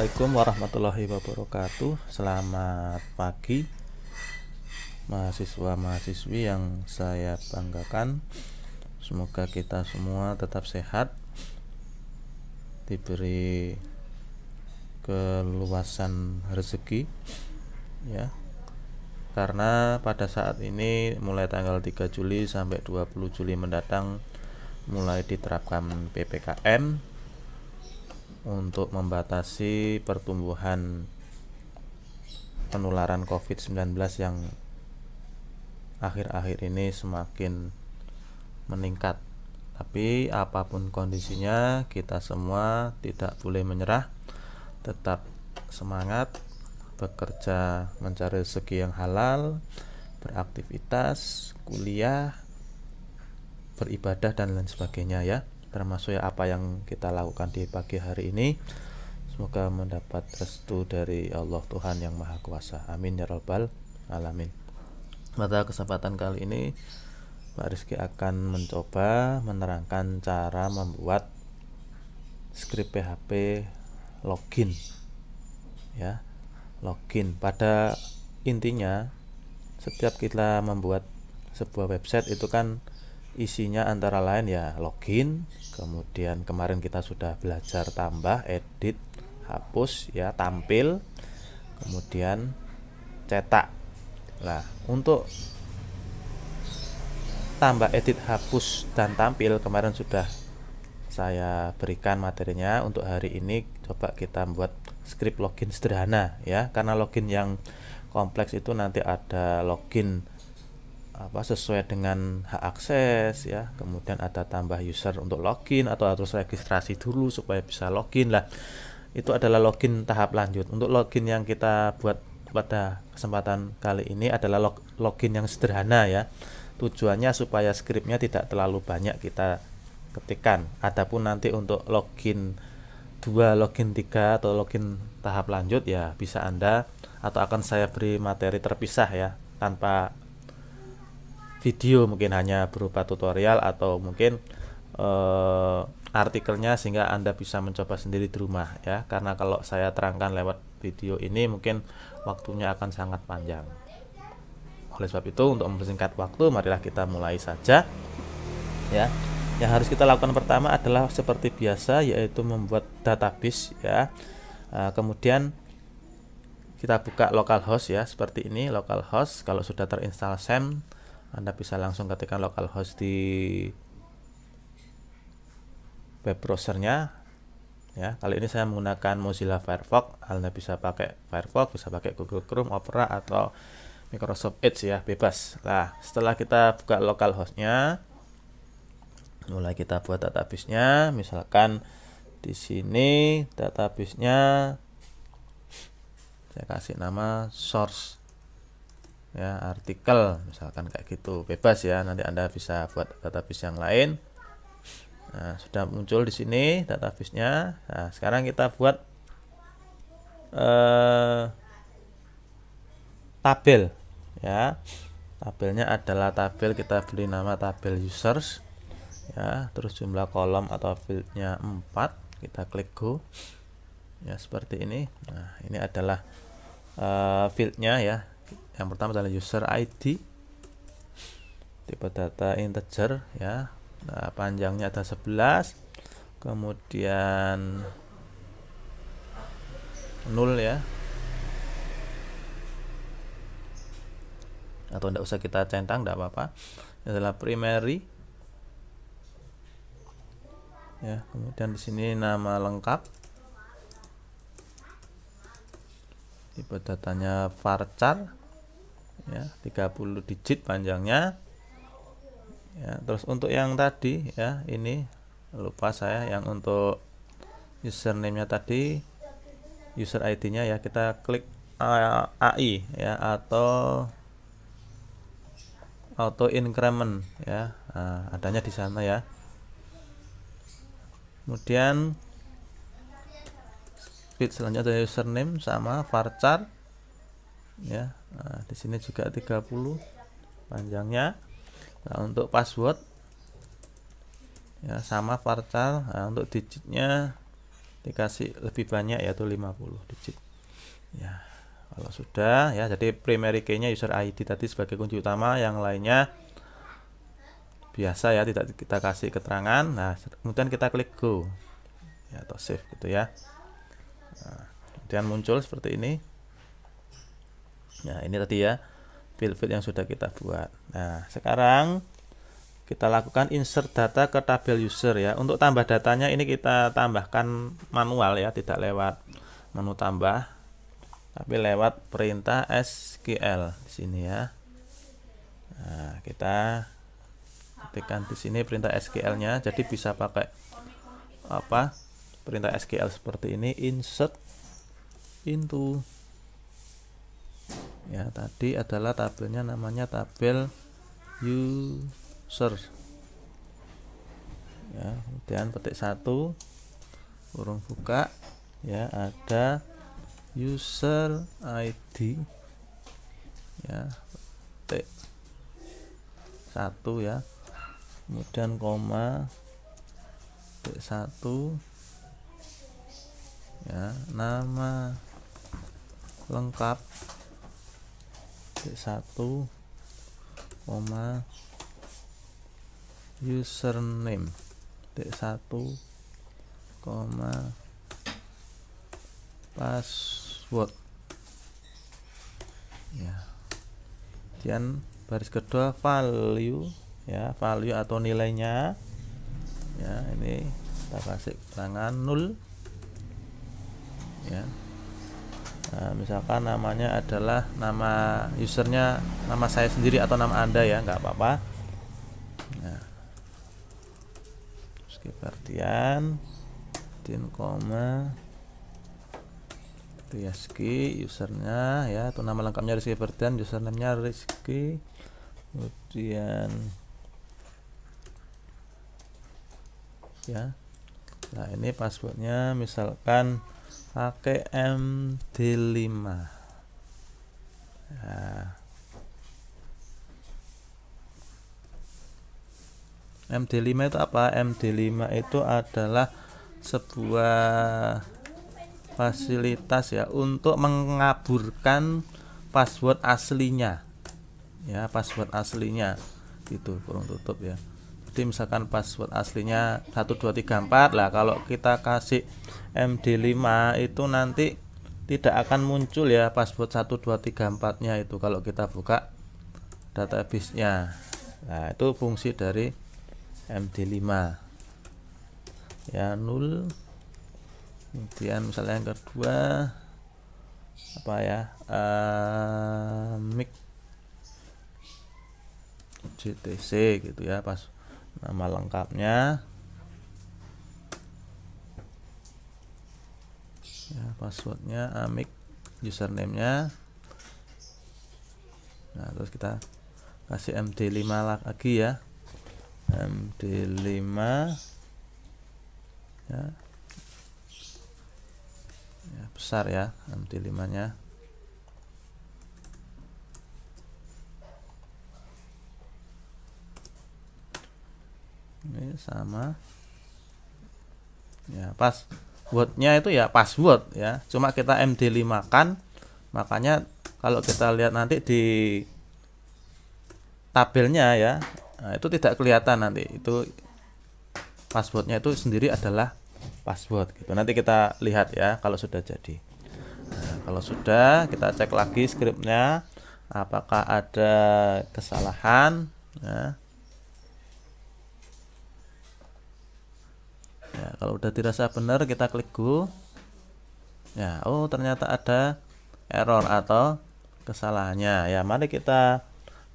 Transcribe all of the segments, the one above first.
Assalamualaikum warahmatullahi wabarakatuh. Selamat pagi mahasiswa-mahasiswi yang saya banggakan. Semoga kita semua tetap sehat, diberi keluasan rezeki ya. Karena pada saat ini mulai tanggal 3 Juli sampai 20 Juli mendatang mulai diterapkan PPKM untuk membatasi pertumbuhan penularan COVID-19 yang akhir-akhir ini semakin meningkat. Tapi apapun kondisinya, kita semua tidak boleh menyerah, tetap semangat bekerja mencari rezeki yang halal, beraktivitas, kuliah, beribadah dan lain sebagainya ya, termasuk ya apa yang kita lakukan di pagi hari ini. Semoga mendapat restu dari Allah Tuhan yang Maha Kuasa. Amin ya rabbal alamin. Pada kesempatan kali ini Pak Rizky akan mencoba menerangkan cara membuat skrip PHP login ya. Login pada intinya setiap kita membuat sebuah website itu kan isinya antara lain ya login, kemudian kemarin kita sudah belajar tambah, edit, hapus ya, tampil, kemudian cetak. Nah, untuk tambah, edit, hapus, dan tampil kemarin sudah saya berikan materinya. Untuk hari ini coba kita buat skrip login sederhana ya, karena login yang kompleks itu nanti ada login sesuai dengan hak akses ya, kemudian ada tambah user untuk login atau harus registrasi dulu supaya bisa login lah. Itu adalah login tahap lanjut. Untuk login yang kita buat pada kesempatan kali ini adalah login yang sederhana ya. Tujuannya supaya skripnya tidak terlalu banyak kita ketikkan. Adapun nanti untuk login 2, login 3 atau login tahap lanjut ya bisa Anda atau akan saya beri materi terpisah ya, tanpa video, mungkin hanya berupa tutorial atau mungkin artikelnya, sehingga Anda bisa mencoba sendiri di rumah ya. Karena kalau saya terangkan lewat video ini mungkin waktunya akan sangat panjang. Oleh sebab itu, untuk mempersingkat waktu, marilah kita mulai saja ya. Yang harus kita lakukan pertama adalah seperti biasa, yaitu membuat database ya. Kemudian kita buka localhost ya, seperti ini localhost. Kalau sudah terinstall SAM, Anda bisa langsung ketikkan localhost di web browsernya ya. Kali ini saya menggunakan Mozilla Firefox. Anda bisa pakai Firefox, bisa pakai Google Chrome, Opera atau Microsoft Edge ya, bebas. Nah, setelah kita buka localhostnya, mulai kita buat database-nya. Misalkan di sini database-nya saya kasih nama source ya, artikel misalkan kayak gitu, bebas ya. Nanti Anda bisa buat database yang lain. Nah, sudah muncul di sini database-nya. Nah, sekarang kita buat tabel ya. Tabelnya adalah tabel, kita beri nama tabel users ya. Terus jumlah kolom atau fieldnya 4. Kita klik go ya, seperti ini. Nah, ini adalah fieldnya ya. Yang pertama adalah user ID, tipe data integer ya. Nah, panjangnya ada 11, kemudian 0 ya, atau tidak usah kita centang, tidak apa-apa. Ini adalah primary ya. Kemudian di sini nama lengkap, tipe datanya varchar ya, 30 digit panjangnya ya. Terus untuk yang tadi ya, ini lupa saya, yang untuk username-nya tadi, user ID-nya ya, kita klik AI ya, atau auto increment ya. Nah, adanya di sana ya. Kemudian field selanjutnya ada username sama varchar ya. Nah, di sini juga 30 panjangnya. Nah, untuk password ya sama varchar. Nah, untuk digitnya dikasih lebih banyak, yaitu 50 digit ya. Kalau sudah ya, jadi primary key-nya user ID tadi sebagai kunci utama, yang lainnya biasa ya, tidak kita kasih keterangan. Nah, kemudian kita klik go ya, atau save gitu ya. Nah, kemudian muncul seperti ini. Nah, ini tadi ya field-field yang sudah kita buat. Nah, sekarang kita lakukan insert data ke tabel user ya. Untuk tambah datanya ini kita tambahkan manual ya, tidak lewat menu tambah, tapi lewat perintah SQL di sini ya. Nah, kita ketikkan di sini perintah SQL-nya, jadi bisa pakai apa? Perintah SQL seperti ini, insert into. Ya, tadi adalah tabelnya namanya tabel user. Ya, kemudian petik 1 kurung buka ya, ada user ID ya, petik 1 ya, kemudian koma, petik 1 ya, nama lengkap, petik 1 koma, username, petik 1 koma, password ya. Kemudian baris kedua value ya, value atau nilainya ya, ini kita kasih keterangan 0 ya. Nah, misalkan namanya adalah nama usernya nama saya sendiri atau nama Anda ya, nggak apa-apa. Nah, skip artian, din koma, Rizky usernya ya, atau nama lengkapnya Rizky Ferdian, username-nya Rizky, kemudian ya. Nah, ini passwordnya misalkan pakai MD5 ya. MD5 itu apa? MD5 itu adalah sebuah fasilitas ya untuk mengaburkan password aslinya ya, password aslinya itu kurung tutup ya. Jadi misalkan password aslinya 1234 lah, kalau kita kasih MD5 itu nanti tidak akan muncul ya password 1234 nya itu kalau kita buka database nya. Nah, itu fungsi dari MD5 ya, 0. Kemudian misalnya yang kedua apa ya, mic GTC gitu ya, pas nama lengkapnya ya, passwordnya Amik, username-nya. Nah, terus kita kasih MD5 lagi ya, MD5 ya, ya besar ya MD5 nya. Ini sama ya, passwordnya itu ya password ya, cuma kita MD5 kan, makanya kalau kita lihat nanti di tabelnya ya, nah, itu tidak kelihatan nanti itu passwordnya itu sendiri adalah password gitu. Nanti kita lihat ya kalau sudah jadi. Nah, kalau sudah, kita cek lagi skripnya apakah ada kesalahan ya. Ya, kalau udah dirasa benar kita klik go ya. Oh, ternyata ada error atau kesalahannya ya, mari kita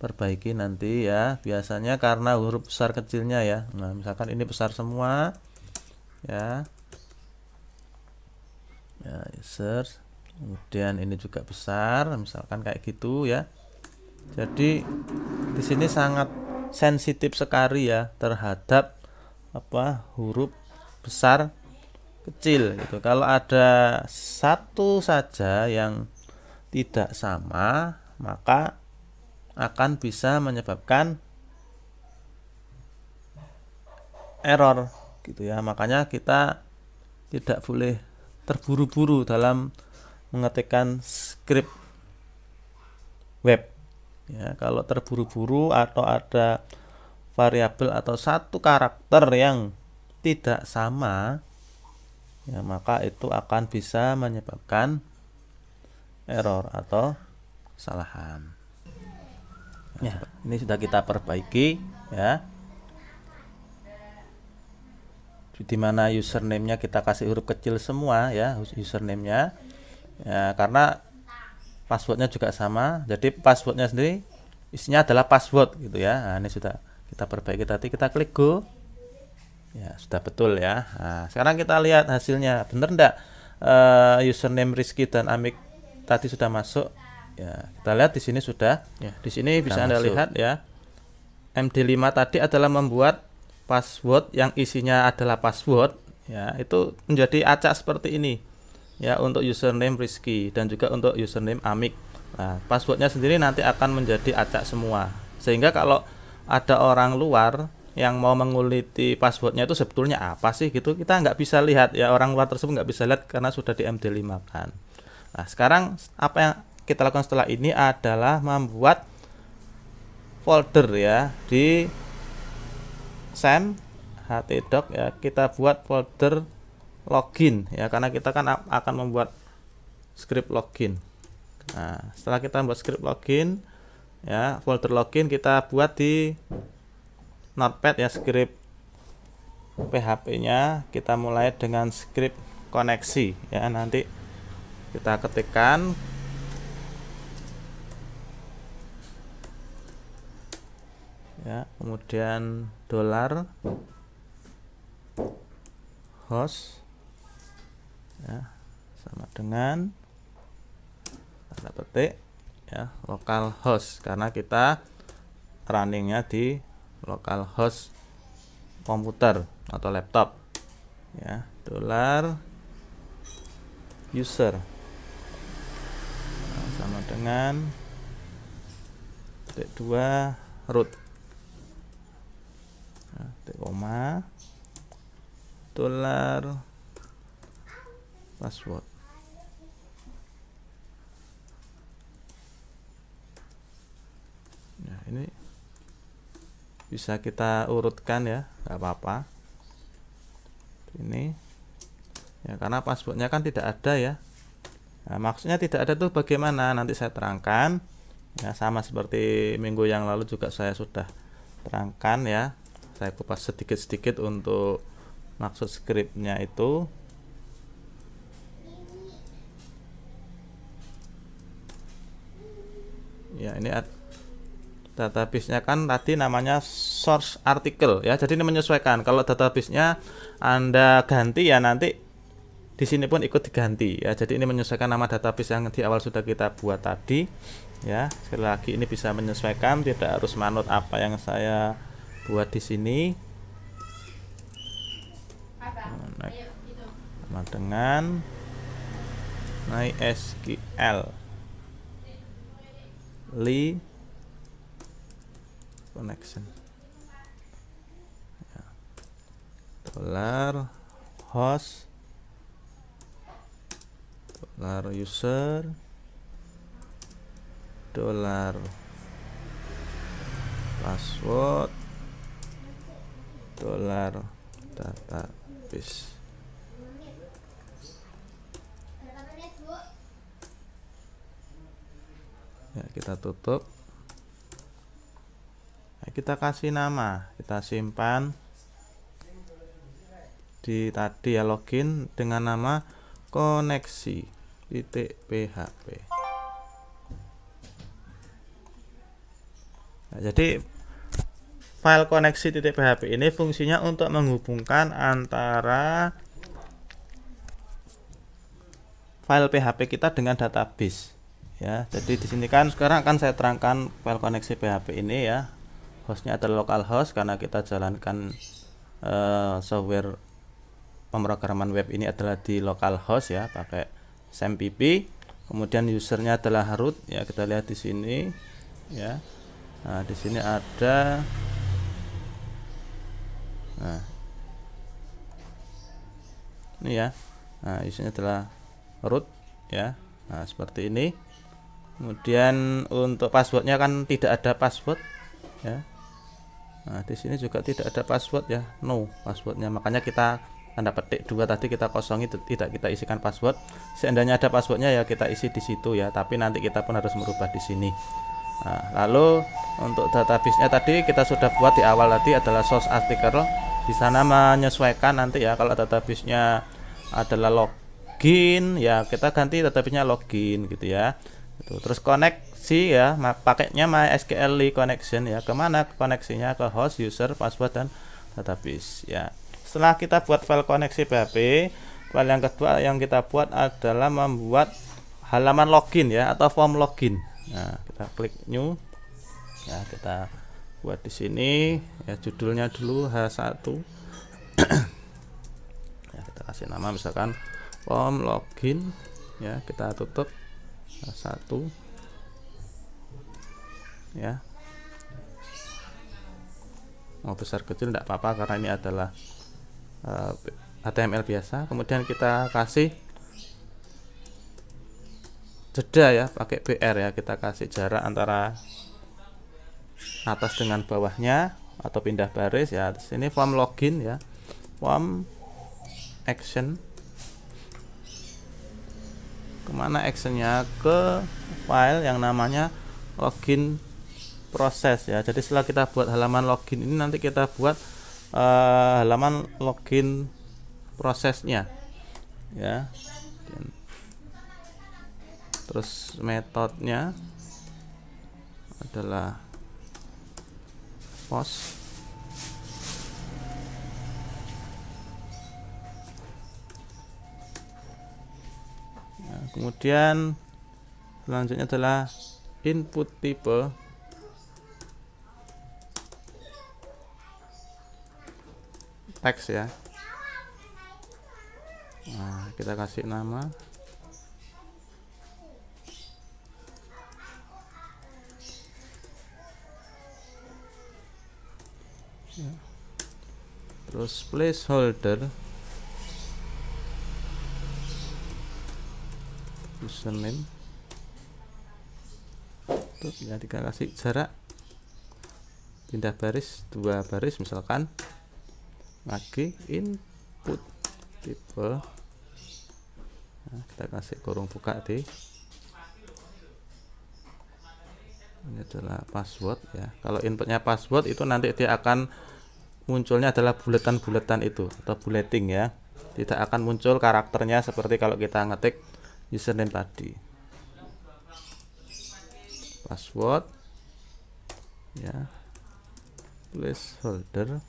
perbaiki nanti ya. Biasanya karena huruf besar kecilnya ya. Nah, misalkan ini besar semua ya, ya user, kemudian ini juga besar, misalkan kayak gitu ya. Jadi di sini sangat sensitif sekali ya terhadap apa, huruf besar kecil gitu. Kalau ada satu saja yang tidak sama, maka akan bisa menyebabkan error gitu ya. Makanya kita tidak boleh terburu-buru dalam mengetikkan script web ya. Kalau terburu-buru atau ada variabel atau satu karakter yang tidak sama ya, maka itu akan bisa menyebabkan error atau kesalahan ya. Ini sudah kita perbaiki ya, dimana username-nya kita kasih huruf kecil semua ya, username-nya ya, karena passwordnya juga sama, jadi passwordnya sendiri isinya adalah password gitu ya. Nah, ini sudah kita perbaiki tadi, kita klik go ya, sudah betul ya. Nah, sekarang kita lihat hasilnya bener enggak, username Rizky dan Amik tadi sudah masuk ya. Kita lihat di sini sudah ya, di sini bisa Anda lihat ya, MD5 tadi adalah membuat password yang isinya adalah password ya, itu menjadi acak seperti ini ya, untuk username Rizky dan juga untuk username Amik. Nah, passwordnya sendiri nanti akan menjadi acak semua, sehingga kalau ada orang luar yang mau menguliti passwordnya itu sebetulnya apa sih gitu, kita nggak bisa lihat ya, orang luar tersebut nggak bisa lihat karena sudah di MD5 kan. Nah, sekarang apa yang kita lakukan setelah ini adalah membuat folder ya di SAM htdoc ya, kita buat folder login ya, karena kita kan akan membuat script login. Nah, setelah kita membuat script login ya, folder login kita buat di Notepad ya, script PHP-nya kita mulai dengan script koneksi ya, nanti kita ketikkan ya, kemudian $host ya, sama dengan tanda petik ya, localhost, karena kita runningnya di localhost komputer atau laptop ya, $user nah, sama dengan -2 root nah, koma $password. Nah, ini bisa kita urutkan ya, nggak apa-apa ini ya, karena passwordnya kan tidak ada ya. Nah, maksudnya tidak ada tuh bagaimana, nanti saya terangkan ya, sama seperti minggu yang lalu juga saya sudah terangkan ya, saya kupas sedikit-sedikit untuk maksud scriptnya itu ya. Ini database-nya kan tadi namanya source article ya, jadi ini menyesuaikan. Kalau database-nya Anda ganti ya, nanti di sini pun ikut diganti ya, jadi ini menyesuaikan nama database yang di awal sudah kita buat tadi ya. Sekali lagi ini bisa menyesuaikan, tidak harus manut apa yang saya buat di sini. Sama dengan MySQL connection ya, $host $user $password $database. Ya, kita tutup. Nah, kita kasih nama, kita simpan di tadi ya, login dengan nama koneksi.php. Nah, jadi file koneksi.php ini fungsinya untuk menghubungkan antara file PHP kita dengan database ya. Jadi di sini kan sekarang akan saya terangkan file koneksi PHP ini ya. Hostnya adalah localhost karena kita jalankan software pemrograman web ini adalah di localhost ya, pakai SAMPP. Kemudian usernya adalah root ya, kita lihat di sini ya. Nah, di sini ada ini ya. Nah, isinya adalah root ya. Nah, seperti ini. Kemudian untuk passwordnya kan tidak ada password ya. Nah, di sini juga tidak ada password ya, no passwordnya. Makanya kita tanda petik 2 tadi kita kosongi, tidak kita isikan password. Seandainya ada passwordnya ya kita isi di situ ya, tapi nanti kita pun harus merubah di sini. Nah, lalu untuk database-nya tadi kita sudah buat di awal tadi adalah source article. Di sana menyesuaikan nanti ya, kalau database-nya adalah login ya kita ganti database-nya login gitu ya. Terus koneksi ya, paketnya MySQL connection ya. Kemana koneksinya? Ke host, user, password, dan database ya. Setelah kita buat file koneksi PHP, file yang kedua yang kita buat adalah membuat halaman login ya, atau form login. Nah, kita klik new ya, kita buat di sini ya, judulnya dulu H1 ya, kita kasih nama misalkan form login ya, kita tutup H1 ya. Mau besar kecil tidak apa-apa karena ini adalah HTML biasa. Kemudian kita kasih jeda ya, pakai BR ya, kita kasih jarak antara atas dengan bawahnya atau pindah baris ya. Di sini form login ya, form action. Kemana actionnya? Ke file yang namanya login proses ya. Jadi setelah kita buat halaman login ini, nanti kita buat halaman login prosesnya ya. Terus metodenya adalah post ya, kemudian selanjutnya adalah input tipe teks ya. Nah, kita kasih nama ya. Terus placeholder username tuh ya, kita kasih jarak pindah baris 2 baris misalkan. Lagi input tipe nah, kita kasih kurung buka di ini adalah password ya. Kalau inputnya password itu nanti dia akan munculnya adalah buletan-buletan itu atau bulleting ya, tidak akan muncul karakternya seperti kalau kita ngetik username tadi. Password ya, placeholder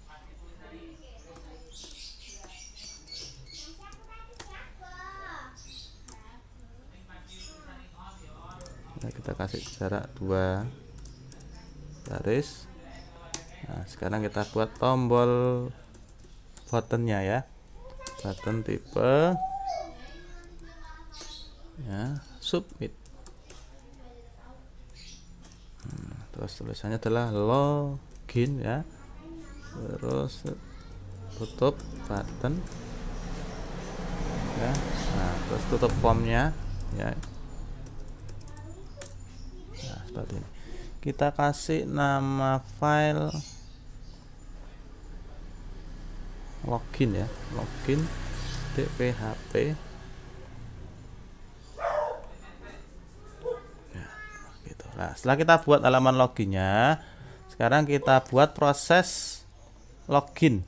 nah, kita kasih jarak 2 baris. Nah, sekarang kita buat tombol buttonnya ya, button tipe ya, submit. Terus tulisannya adalah login ya, terus tutup button ya. Nah, terus tutup formnya ya. Nah, seperti ini. Kita kasih nama file login ya, login .php ya, gitu. Nah, setelah kita buat halaman loginnya, sekarang kita buat proses login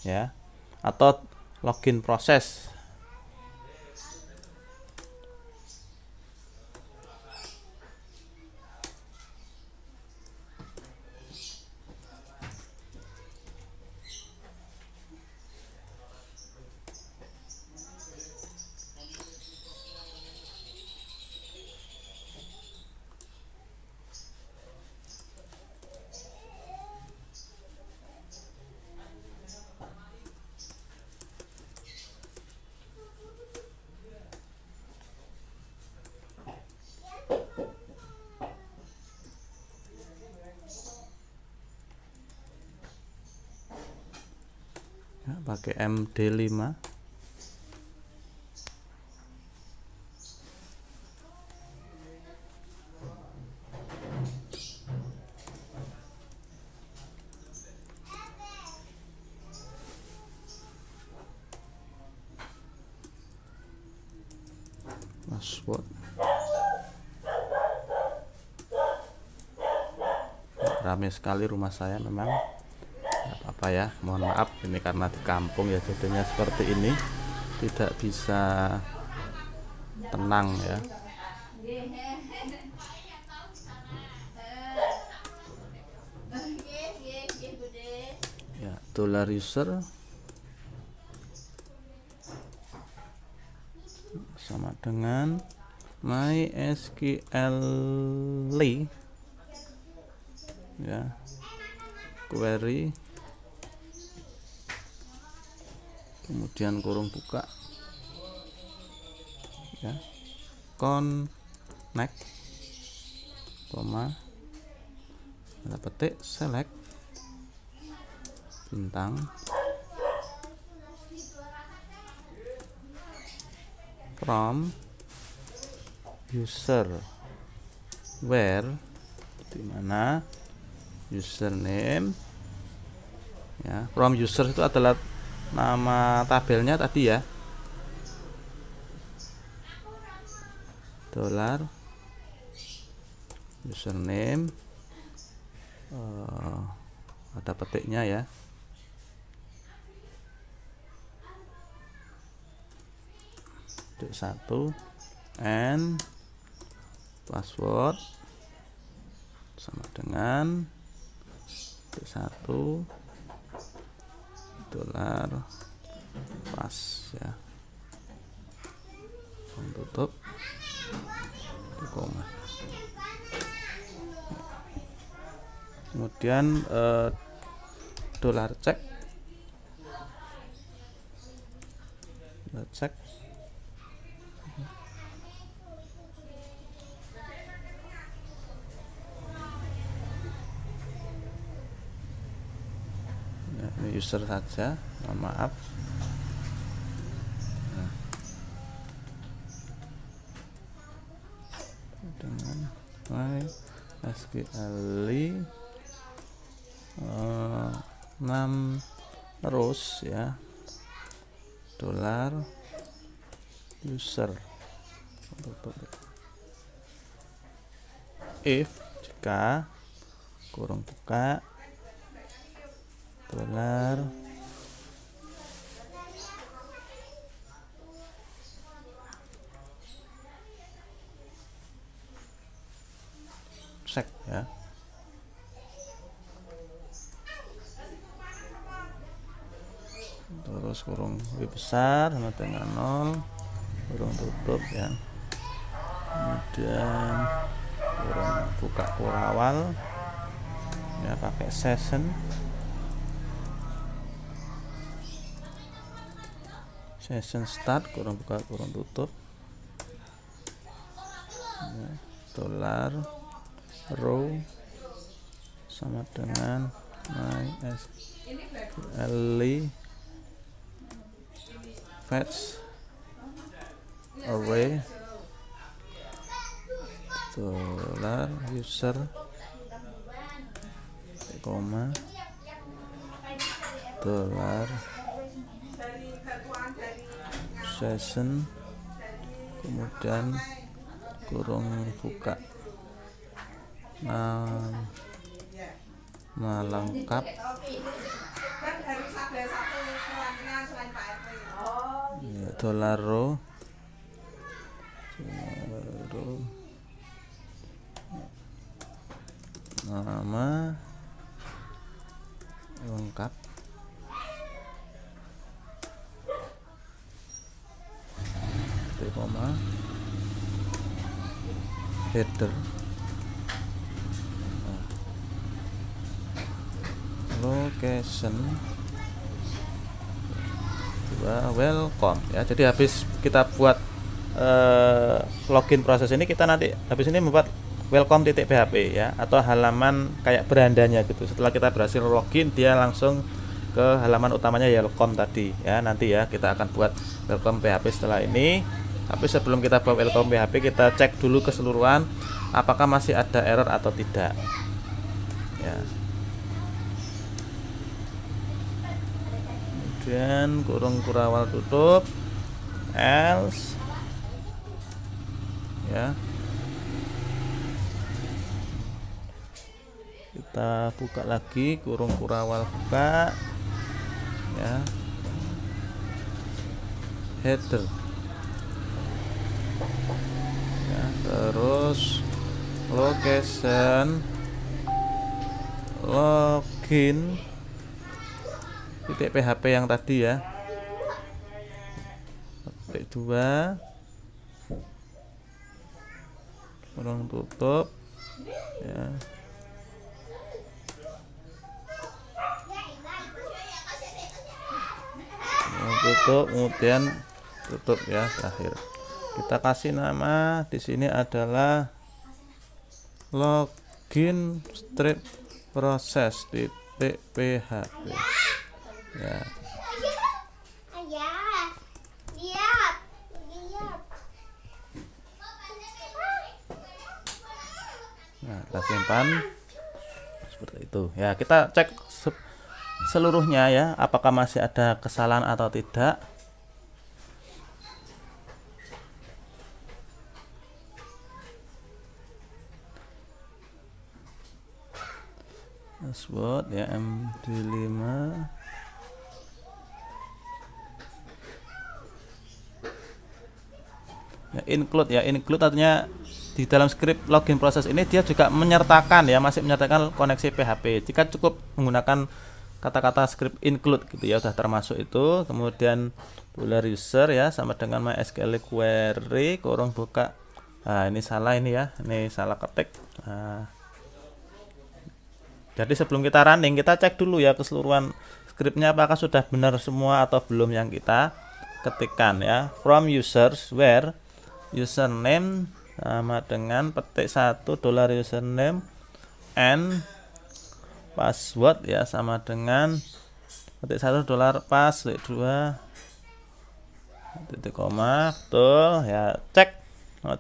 ya, atau login proses. Pakai MD5 password. Ramai sekali rumah saya memang, nggak apa-apa ya, mohon maaf ini karena di kampung ya jadinya seperti ini, tidak bisa tenang ya. Ya, dollar user sama dengan MySQL ya, query, kemudian kurung buka ya, connect, koma, tanda petik, select, bintang, from user where, dimana username ya, from user itu adalah nama tabelnya tadi ya, dollar username, ada petiknya ya, titik 1 and password sama dengan titik 1 dollar pas ya, tutup di koma. Kemudian dollar check, ini user saja, mohon maaf. Nah, dengan MySQL 6 rows ya, dollar user, if jika kurung buka dollar check ya, terus kurung lebih besar sama dengan 0, kurung tutup ya, kemudian kurung buka kurawal ya, pakai session start, kurung buka kurung tutup ya, dollar row sama dengan MySQL fetch array dollar user koma dollar session, kemudian kurung buka nama lengkap ya, dollar row nama lengkap koma header location welcome ya. Jadi habis kita buat login proses ini, kita nanti habis ini membuat welcome.php ya, atau halaman kayak berandanya gitu. Setelah kita berhasil login, dia langsung ke halaman utamanya ya, welcome tadi ya. Nanti ya kita akan buat welcome PHP setelah ini. Tapi sebelum kita buat welcome PHP, kita cek dulu keseluruhan apakah masih ada error atau tidak ya. Kemudian kurung kurawal tutup, else ya. Kita buka lagi, kurung kurawal buka ya, header ya, terus location, login titik php yang tadi ya, titik 2 kurung tutup ya. Tutup, kemudian tutup ya. Terakhir kita kasih nama di sini adalah login strip proses titik php ya. Nah, kita simpan seperti itu ya. Kita cek seluruhnya ya, apakah masih ada kesalahan atau tidak. Password ya, MD5 ya, include artinya di dalam script login proses ini dia juga menyertakan ya, masih menyertakan koneksi PHP. Jika cukup menggunakan kata-kata script include gitu ya, udah termasuk itu. Kemudian bular user ya sama dengan MySQL query kurung buka. Nah, ini salah ini ya, ini salah ketik. Nah, jadi sebelum kita running, kita cek dulu ya keseluruhan scriptnya apakah sudah benar semua atau belum yang kita ketikkan ya. From users where username sama dengan petik 1 $username and password ya sama dengan petik 1 $pass 2 titik koma, betul ya. Cek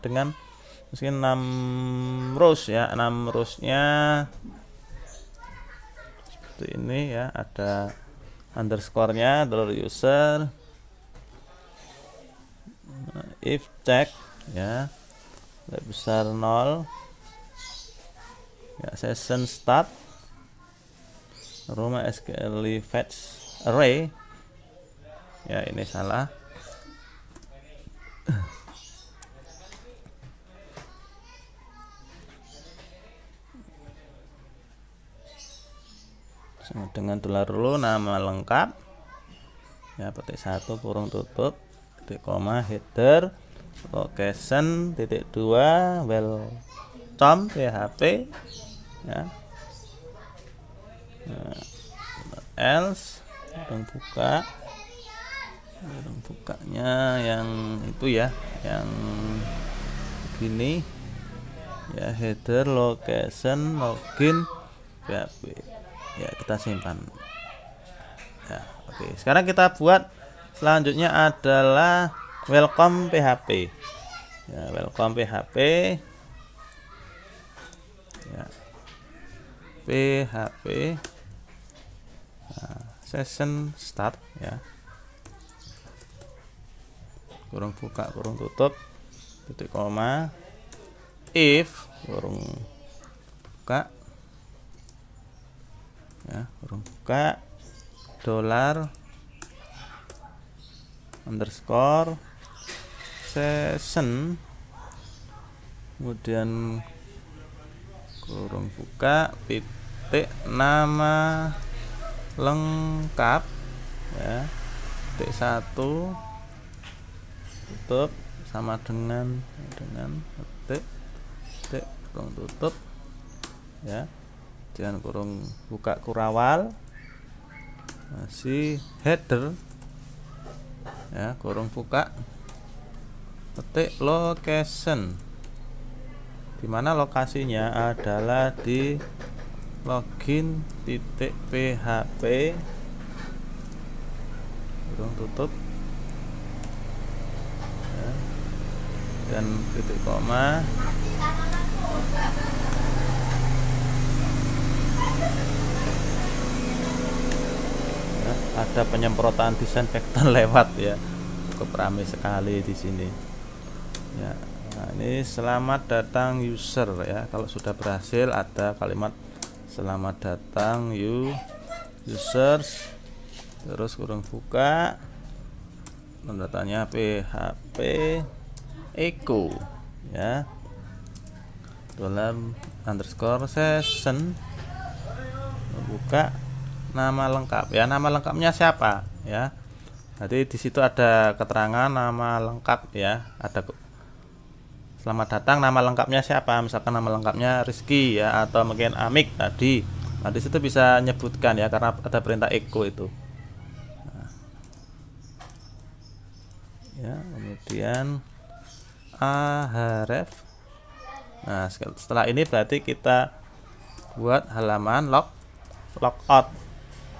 dengan mungkin 6 rows ya, 6 rowsnya seperti ini ya, ada underscore-nya $user if check ya besar 0 ya, session start rumah SQL fetch array ya, ini salah. Sama dengan $lu nama lengkap ya, petik 1 kurung tutup titik koma, header location titik 2 welcome PHP ya. Nah, else buka, bukanya yang itu ya, yang begini ya, header location login PHP ya, kita simpan ya. Oke, sekarang kita buat selanjutnya adalah welcome PHP ya, welcome PHP ya, PHP nah, session start ya, kurung buka kurung tutup titik koma, if kurung buka ya, kurung buka $underscore session, kemudian kurung buka titik nama lengkap ya, titik 1 tutup sama dengan titik kurung tutup ya, jangan kurung buka kurawal, masih header ya, kurung buka petik location, dimana lokasinya adalah di login titik php kurung tutup ya, dan titik koma ya, ada penyemprotan disinfektan lewat ya, cukup ramai sekali di sini ya. Nah, ini selamat datang user ya. Kalau sudah berhasil ada kalimat selamat datang users, terus kurung buka, tanda tanya PHP echo ya, dalam underscore session, buka nama lengkap ya. Nama lengkapnya siapa ya? Nanti di situ ada keterangan nama lengkap ya. Ada selamat datang, nama lengkapnya siapa? Misalkan nama lengkapnya Rizky ya, atau mungkin Amik tadi. Nah, di situ bisa nyebutkan ya, karena ada perintah echo itu. Nah, ya, kemudian ahref. Nah, setelah ini berarti kita buat halaman logout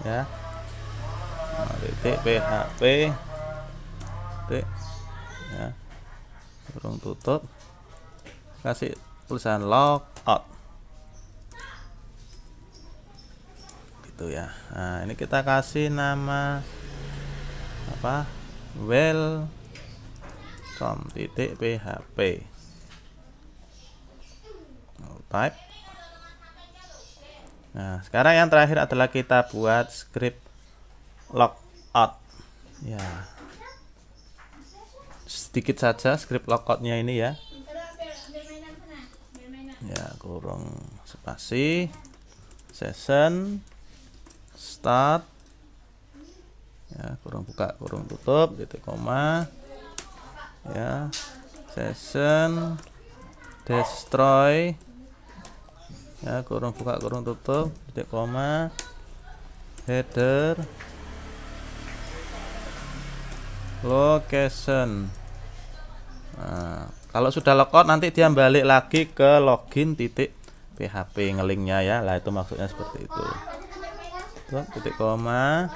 ya. Nah, titik php titik ya, kurung tutup, kasih tulisan logout gitu ya. Nah, ini kita kasih nama apa, welcome titik php, type. Nah, sekarang yang terakhir adalah kita buat script logout ya, sedikit saja script logoutnya ini ya. Ya, kurung spasi, session start ya, kurung buka kurung tutup, titik koma ya, session destroy ya, kurung buka kurung tutup, titik koma, header location. Nah, kalau sudah logout nanti dia balik lagi ke login titik php ngelinknya ya. Lah itu maksudnya seperti itu. Titik koma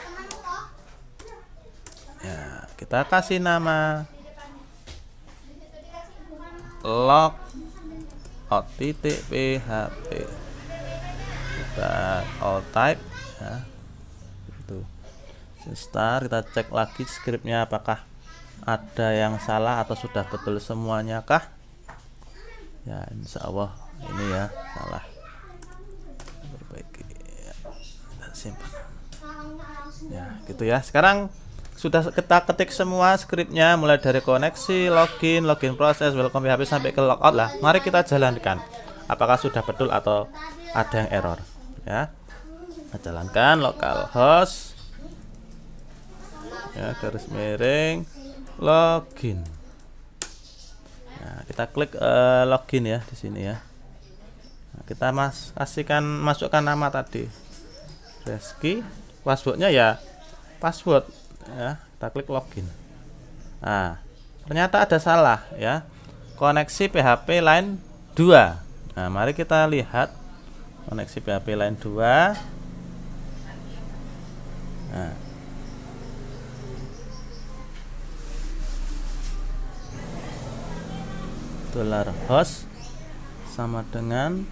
ya, kita kasih nama logout titik php, kita all type ya, itu start. Kita cek lagi scriptnya apakah ada yang salah atau sudah betul semuanya kah ya. Insya Allah ini ya salah, perbaiki ya, dan simpan ya, gitu ya. Sekarang sudah kita ketik semua scriptnya, mulai dari koneksi, login proses, welcome PHP sampai ke logout lah. Mari kita jalankan apakah sudah betul atau ada yang error ya. Kita jalankan localhost ya, garis miring login. Nah, kita klik login ya di sini ya. Nah, kita masukkan nama tadi Rizky, passwordnya ya password ya. Kita klik login. Nah, ternyata ada salah ya, koneksi PHP line 2. Nah, mari kita lihat koneksi PHP line 2. Nah, $host sama dengan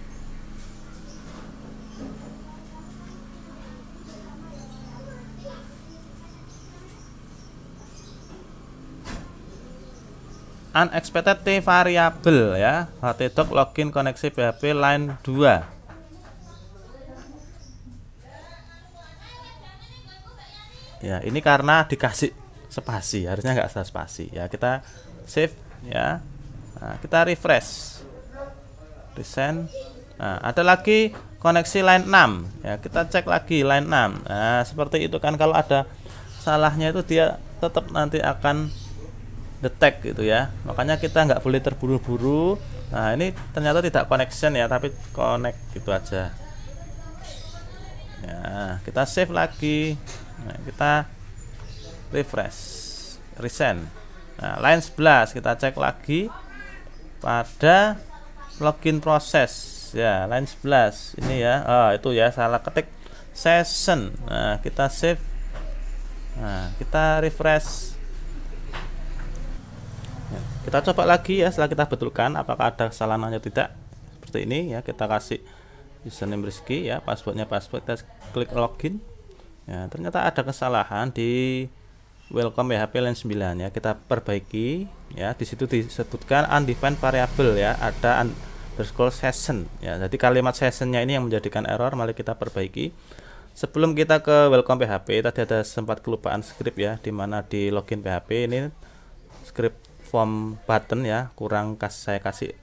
unexpected variable ya, htdoc login koneksi PHP line 2. Ya, ini karena dikasih spasi, harusnya nggak ada spasi ya. Kita save ya. Nah, kita refresh, resend. Nah, ada lagi koneksi line 6 ya, kita cek lagi line 6. Nah, seperti itu kan, kalau ada salahnya itu dia tetap nanti akan detect gitu ya. Makanya kita nggak boleh terburu-buru. Nah, ini ternyata tidak connection ya, tapi connect gitu aja ya. Kita save lagi. Nah, kita refresh, resend. Nah, line 11 kita cek lagi pada login proses ya, line 11 ini ya. Itu ya salah ketik session. Nah, kita save. Nah, kita refresh. Kita coba lagi ya, setelah kita betulkan apakah ada kesalahan atau tidak. Seperti ini ya, kita kasih username Rizky ya, passwordnya password, kita klik login ya, ternyata ada kesalahan di welcome PHP line 9 ya, kita perbaiki ya. Di situ disebutkan undefined variable ya, ada underscore session ya. Jadi kalimat sessionnya ini yang menjadikan error, mari kita perbaiki. Sebelum kita ke welcome PHP, tadi ada sempat kelupaan script ya, dimana di login PHP ini script form button ya, kurang saya kasih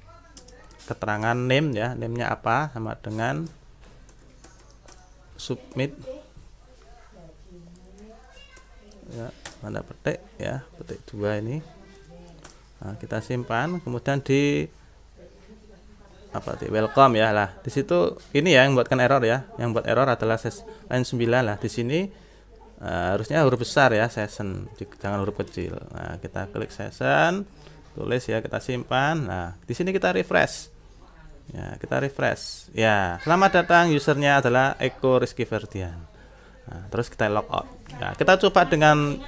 keterangan name ya, name-nya apa, sama dengan submit ya, mana petik ya, petik 2 ini. Nah, kita simpan, kemudian di welcome ya lah. Di situ ini ya yang buatkan error ya, yang buat error adalah line 9 lah. Di sini harusnya huruf besar ya, session, jangan huruf kecil. Nah, kita klik session, tulis ya, kita simpan. Nah, di sini kita refresh ya, kita refresh ya. Selamat datang, usernya adalah Eko Rizky Ferdian. Nah, terus kita log out ya. Kita coba dengan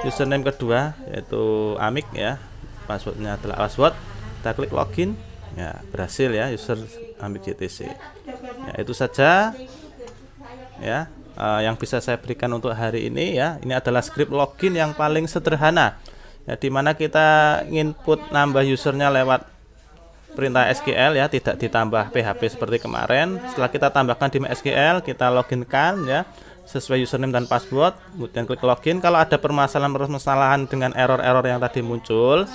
username kedua yaitu Amik ya, passwordnya adalah password. Kita klik login ya, berhasil ya, user Amik JTC ya. Itu saja ya yang bisa saya berikan untuk hari ini ya. Ini adalah script login yang paling sederhana ya, dimana kita input nambah usernya lewat perintah SQL ya, tidak ditambah PHP seperti kemarin. Setelah kita tambahkan di MySQL, kita loginkan ya sesuai username dan password, kemudian klik login. Kalau ada permasalahan dengan error-error yang tadi muncul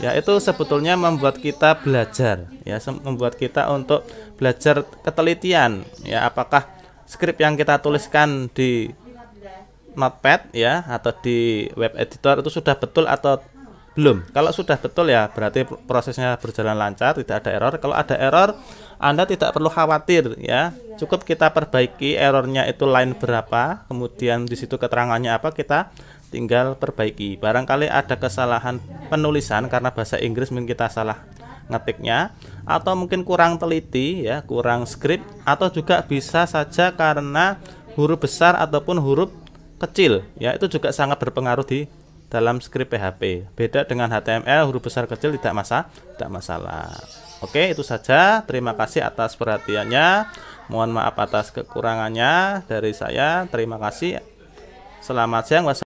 ya, itu sebetulnya membuat kita belajar ya, membuat kita untuk belajar ketelitian ya, apakah script yang kita tuliskan di Notepad ya atau di web editor itu sudah betul atau belum. Kalau sudah betul ya berarti prosesnya berjalan lancar, tidak ada error. Kalau ada error, Anda tidak perlu khawatir ya. Cukup kita perbaiki errornya itu line berapa, kemudian di situ keterangannya apa, kita tinggal perbaiki. Barangkali ada kesalahan penulisan karena bahasa Inggris mungkin kita salah ngetiknya, atau mungkin kurang teliti ya, kurang script, atau juga bisa saja karena huruf besar ataupun huruf kecil ya, itu juga sangat berpengaruh di dalam script PHP. Beda dengan HTML, huruf besar kecil tidak masalah. Oke, itu saja. Terima kasih atas perhatiannya. Mohon maaf atas kekurangannya dari saya. Terima kasih. Selamat siang.